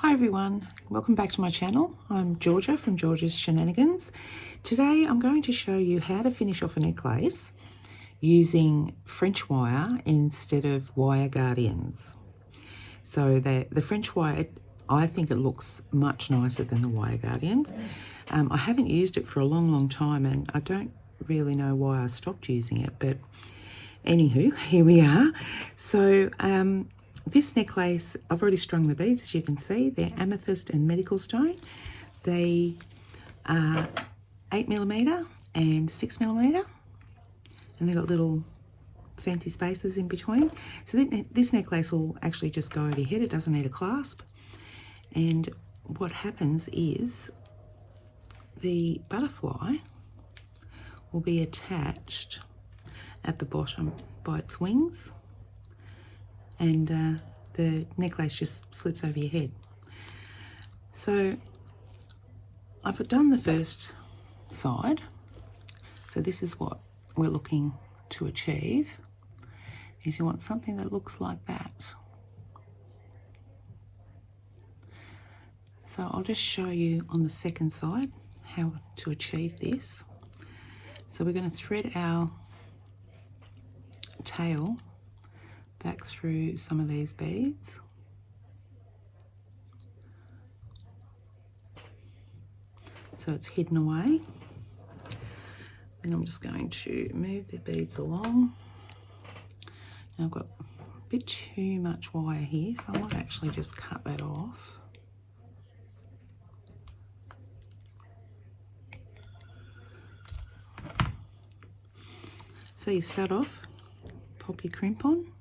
Hi everyone, welcome back to my channel. I'm Georgia from Georgia's Shenanigans. Today I'm going to show you how to finish off a necklace using French wire instead of wire guardians. So the French wire, I think it looks much nicer than the wire guardians. I haven't used it for a long time and I don't really know why I stopped using it, but anywho, here we are. So this necklace, I've already strung the beads, as you can see. They're amethyst and medical stone. They are 8mm and 6mm, and they've got little fancy spaces in between. So this necklace will actually just go over your head. It doesn't need a clasp. And what happens is the butterfly will be attached at the bottom by its wings, and the necklace just slips over your head. So I've done the first side. So this is what we're looking to achieve, is you want something that looks like that. So I'll just show you on the second side how to achieve this. So we're going to thread our tail back through some of these beads. So it's hidden away. Then I'm just going to move the beads along. Now I've got a bit too much wire here, so I might actually just cut that off. So you start off, pop your crimp on,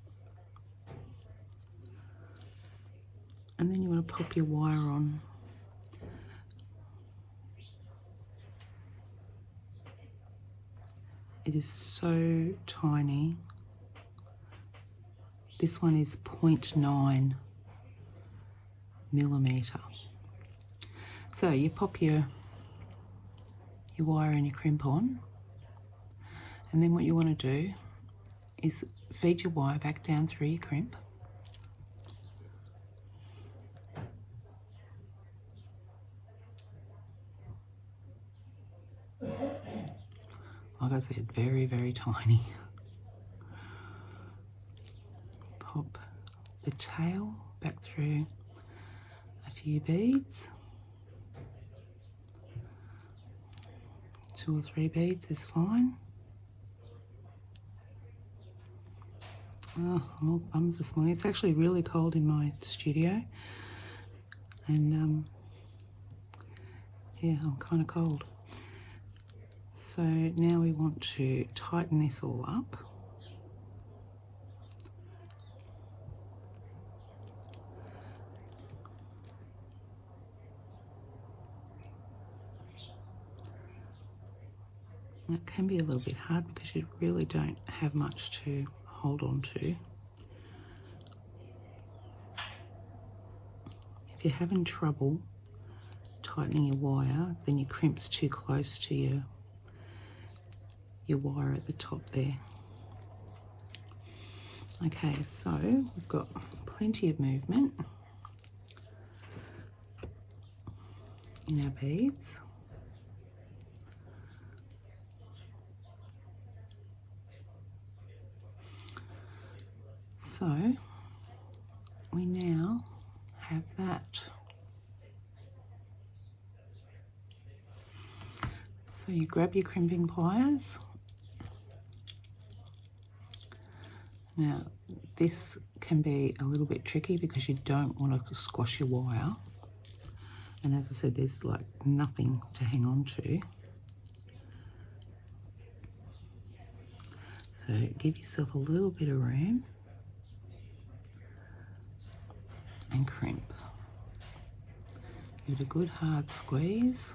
and then you want to pop your wire on. It is so tiny. This one is 0.9 millimeter. So you pop your wire and your crimp on, and then what you want to do is feed your wire back down through your crimp. Like I said, very tiny. Pop the tail back through a few beads. 2 or 3 beads is fine. Oh, I'm all thumbs this morning. It's actually really cold in my studio, and yeah, I'm kind of cold. So now we want to tighten this all up. It can be a little bit hard because you really don't have much to hold on to. If you're having trouble tightening your wire, then your crimp's too close to your wire at the top there. Okay, so we've got plenty of movement in our beads. So we now have that. So you grab your crimping pliers. Now this can be a little bit tricky because you don't want to squash your wire. And as I said, there's like nothing to hang on to. So give yourself a little bit of room and crimp. Give it a good hard squeeze.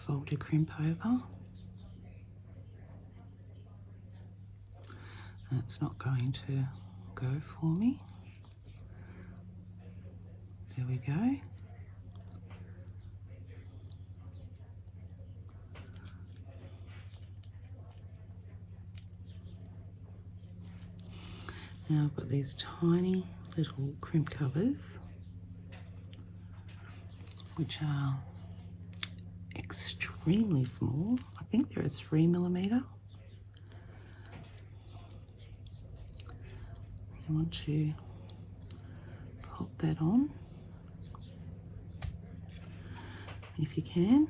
Fold your crimp over. And it's not going to go for me. There we go. Now I've got these tiny little crimp covers, which are extremely small. I think they're a 3mm. You want to pop that on if you can.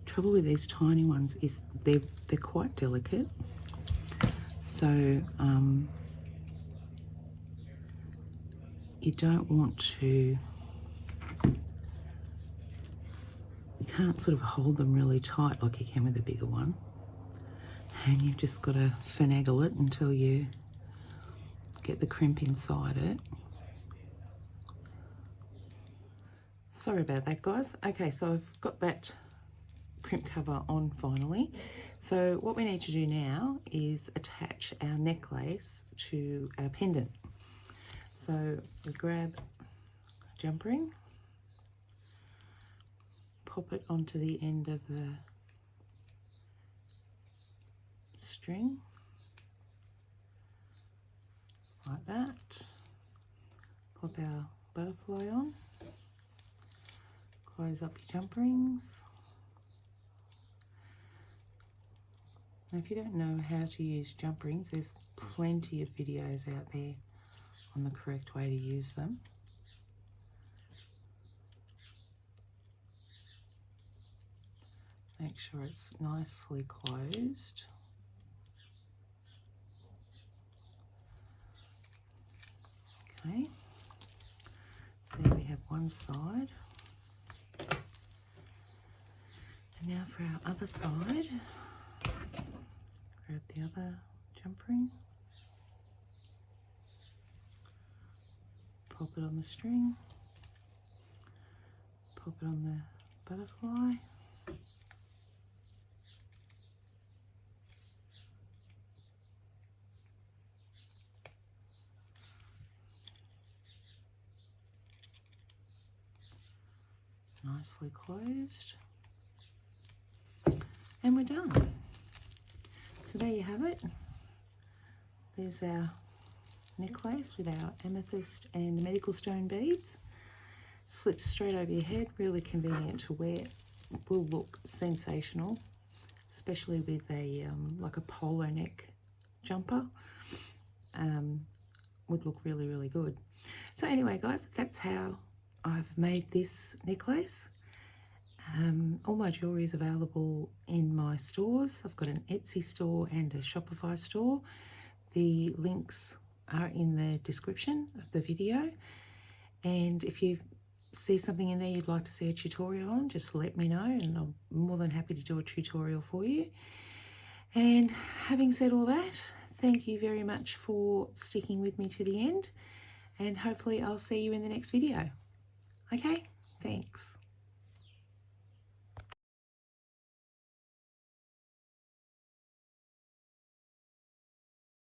Trouble with these tiny ones is they're quite delicate, so you don't want to, you can't sort of hold them really tight like you can with a bigger one, and you've just got to finagle it until you get the crimp inside it. Sorry about that, guys. Okay, so I've got that crimp cover on finally. So what we need to do now is attach our necklace to our pendant. So we grab a jump ring, pop it onto the end of the string like that, pop our butterfly on, close up your jump rings. Now, if you don't know how to use jump rings, there's plenty of videos out there on the correct way to use them. Make sure it's nicely closed. Okay, so there we have one side. And now for our other side, grab the other jump ring, pop it on the string, pop it on the butterfly, nicely closed, and we're done. So there you have it. There's our necklace with our amethyst and medical stone beads. Slips straight over your head, really convenient to wear. Will look sensational, especially with a like a polo neck jumper. Would look really, really good. So anyway, guys, that's how I've made this necklace. All my jewellery is available in my stores. I've got an Etsy store and a Shopify store. The links are in the description of the video. And if you see something in there you'd like to see a tutorial on, just let me know and I'm more than happy to do a tutorial for you. And having said all that, thank you very much for sticking with me to the end, and hopefully I'll see you in the next video. Okay, thanks.